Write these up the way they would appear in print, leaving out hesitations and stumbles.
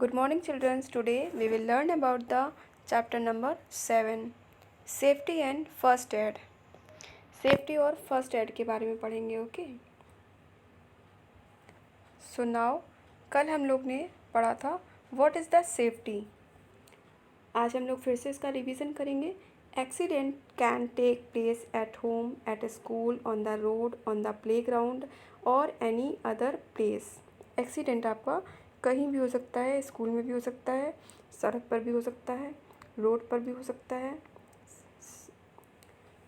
Good morning, children. Today we will learn about the chapter number 7 Safety and First Aid. Safety और first aid के बारे में पढ़ेंगे. Okay. So now कल हम लोग ने पढ़ा था व्हाट इज़ द सेफ्टी. आज हम लोग फिर से इसका रिवीजन करेंगे. Accident can take place at home, at school, on the road, on the playground और एनी अदर प्लेस. एक्सीडेंट आपका कहीं भी हो सकता है. स्कूल में भी हो सकता है, सड़क पर भी हो सकता है, रोड पर भी हो सकता है.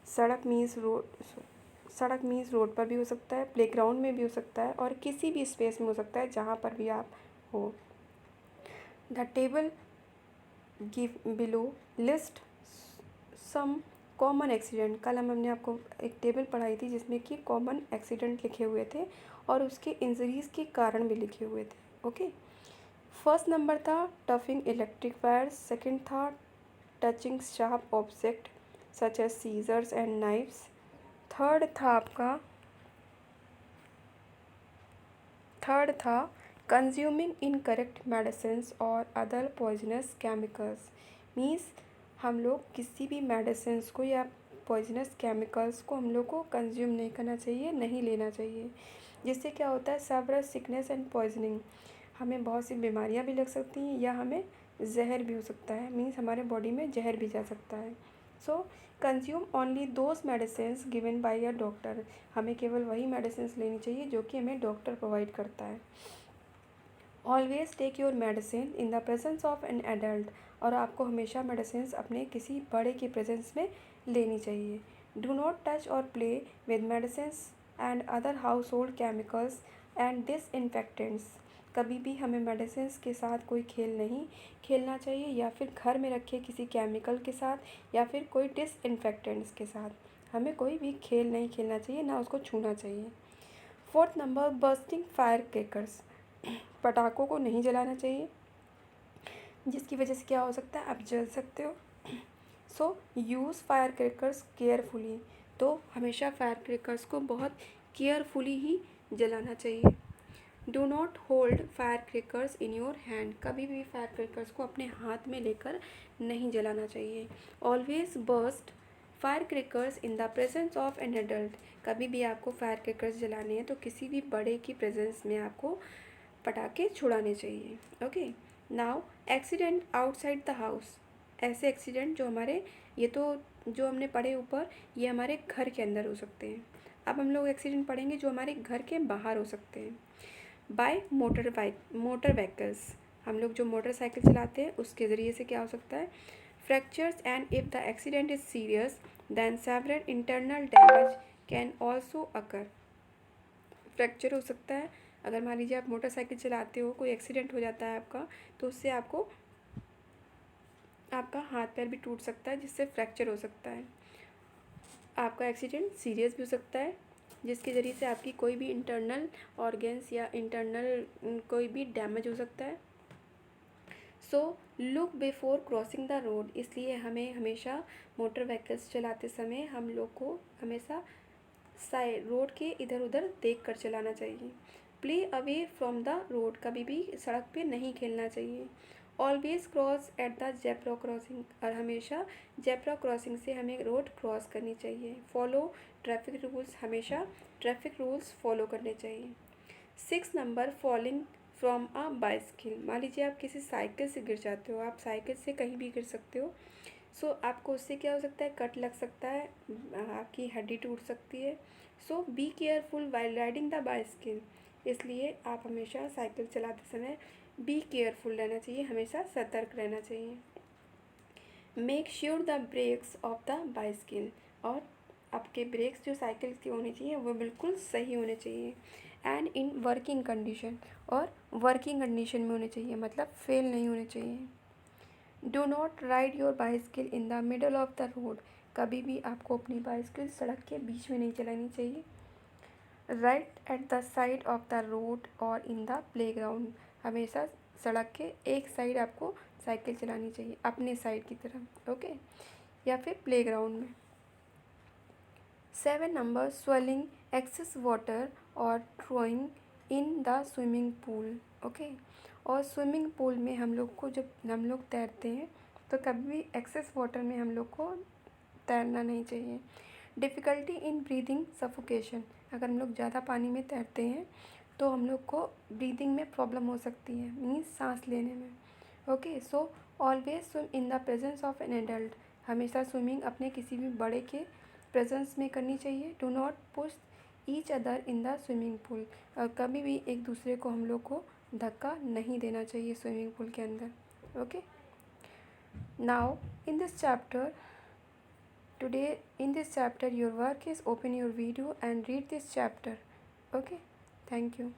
सड़क मीन्स रोड पर भी हो सकता है, प्लेग्राउंड में भी हो सकता है और किसी भी स्पेस में हो सकता है जहाँ पर भी आप हो. The table give below list some common accident. कल हमने आपको एक टेबल पढ़ाई थी जिसमें कि कॉमन एक्सीडेंट लिखे हुए थे और उसके इंजरीज़ के कारण भी लिखे हुए थे. ओके. फर्स्ट नंबर था टफिंग इलेक्ट्रिक वायर्स. सेकंड था touching sharp object such as scissors and knifes. Third था कंज्यूमिंग इनकरेक्ट मेडिसिन्स और अदर पॉइजनस केमिकल्स. मीन्स हम लोग किसी भी मेडिसिन्स को या पॉइजनस केमिकल्स को हम लोग को कंज्यूम नहीं करना चाहिए, नहीं लेना चाहिए. जिससे क्या होता है, सेवरल सिकनेस एंड पॉइजनिंग. हमें बहुत सी बीमारियां भी लग सकती हैं या हमें जहर भी हो सकता है. मीन्स हमारे बॉडी में जहर भी जा सकता है. So consume only those medicines given by a doctor. हमें केवल वही मेडिसिन्स लेनी चाहिए जो कि हमें डॉक्टर प्रोवाइड करता है. Always take your medicine in the presence of an adult. और आपको हमेशा मेडिसिन्स अपने किसी बड़े के प्रेजेंस में लेनी चाहिए. डू नॉट टच और play with medicines and other house hold chemicals and disinfectants. कभी भी हमें मेडिसिन्स के साथ कोई खेल नहीं खेलना चाहिए या फिर घर में रखे किसी केमिकल के साथ या फिर कोई डिसइंफेक्टेंट्स के साथ हमें कोई भी खेल नहीं खेलना चाहिए, ना उसको छूना चाहिए. Fourth number bursting fire crackers. पटाखों को नहीं जलाना चाहिए जिसकी वजह से क्या हो सकता है, आप जल सकते हो. So use fire crackers carefully. तो हमेशा फायर क्रेकर्स को बहुत केयरफुली ही जलाना चाहिए. Do not hold fire crackers in your hand. कभी भी फायर क्रेकर्स को अपने हाथ में लेकर नहीं जलाना चाहिए. Always burst fire crackers in the presence of an adult. कभी भी आपको फायर क्रेकर्स जलाने हैं तो किसी भी बड़े की प्रेजेंस में आपको पटाखे छुड़ाने चाहिए. Okay. Now accident outside the house. ऐसे एक्सीडेंट जो हमारे, ये तो जो हमने पढ़े ऊपर, ये हमारे घर के अंदर हो सकते हैं. अब हम लोग एक्सीडेंट पढ़ेंगे जो हमारे घर के बाहर हो सकते हैं. By motor vehicles. हम लोग जो मोटरसाइकिल चलाते हैं उसके ज़रिए से क्या हो सकता है, fractures. And if the accident is serious then several internal damage can also occur. Fracture हो सकता है. अगर मान लीजिए आप मोटरसाइकिल चलाते हो, कोई एक्सीडेंट हो जाता है आपका, तो उससे आपका हाथ पैर भी टूट सकता है जिससे फ्रैक्चर हो सकता है. आपका एक्सीडेंट सीरियस भी हो सकता है जिसके ज़रिए से आपकी कोई भी इंटरनल ऑर्गेन्स या इंटरनल कोई भी डैमेज हो सकता है. So look before crossing the road. इसलिए हमें हमेशा मोटर व्हीकल्स चलाते समय हम लोग को हमेशा साइड रोड के इधर उधर देख कर चलाना चाहिए. Play away from the road. कभी भी सड़क पे नहीं खेलना चाहिए. Always cross at the zebra crossing. और हमेशा जेब्रा क्रॉसिंग से हमें रोड क्रॉस करनी चाहिए. Follow traffic rules. हमेशा ट्रैफिक रूल्स फॉलो करने चाहिए. 6 number falling from a bicycle. मान लीजिए आप किसी साइकिल से गिर जाते हो. आप साइकिल से कहीं भी गिर सकते हो. सो आपको उससे क्या हो सकता है, कट लग सकता है, आपकी हड्डी टूट सकती है. So be careful while riding the bicycle. इसलिए आप हमेशा साइकिल चलाते समय बी केयरफुल रहना चाहिए, हमेशा सतर्क रहना चाहिए. Make sure the brakes of the bicycle. और आपके ब्रेक्स जो साइकिल के होने चाहिए वो बिल्कुल सही होने चाहिए. And in working condition. और वर्किंग कंडीशन में होने चाहिए, मतलब फेल नहीं होने चाहिए. Do not ride your bicycle in the middle of the road. कभी भी आपको अपनी बाइसिकल सड़क के बीच में नहीं चलानी चाहिए. Right at the side of the road और इन द प्ले ग्राउंड. हमेशा सड़क के एक साइड आपको साइकिल चलानी चाहिए, अपने साइड की तरफ. ओके. या फिर प्ले ग्राउंड में. 7 नंबर स्वेलिंग एक्सेस वाटर और throwing in the swimming pool. Okay. और स्विमिंग पूल में हम लोग को, जब हम लोग तैरते हैं तो कभी भी एक्सेस वाटर में हम लोग को तैरना नहीं चाहिए। डिफ़िकल्टी इन ब्रीदिंग सफोकेशन, अगर हम लोग ज़्यादा पानी में तैरते हैं तो हम लोग को ब्रीदिंग में प्रॉब्लम हो सकती है, मीन्स सांस लेने में। Okay, so always swim in the presence of an adult, हमेशा स्विमिंग अपने किसी भी बड़े के प्रेजेंस में करनी चाहिए। Do not push each other in the swimming pool, और कभी भी एक दूसरे को हम लोग को धक्का नहीं देना चाहिए स्विमिंग पूल के अंदर। Okay, now in this chapter today in this chapter your work is open your video and read this chapter. Okay, thank you.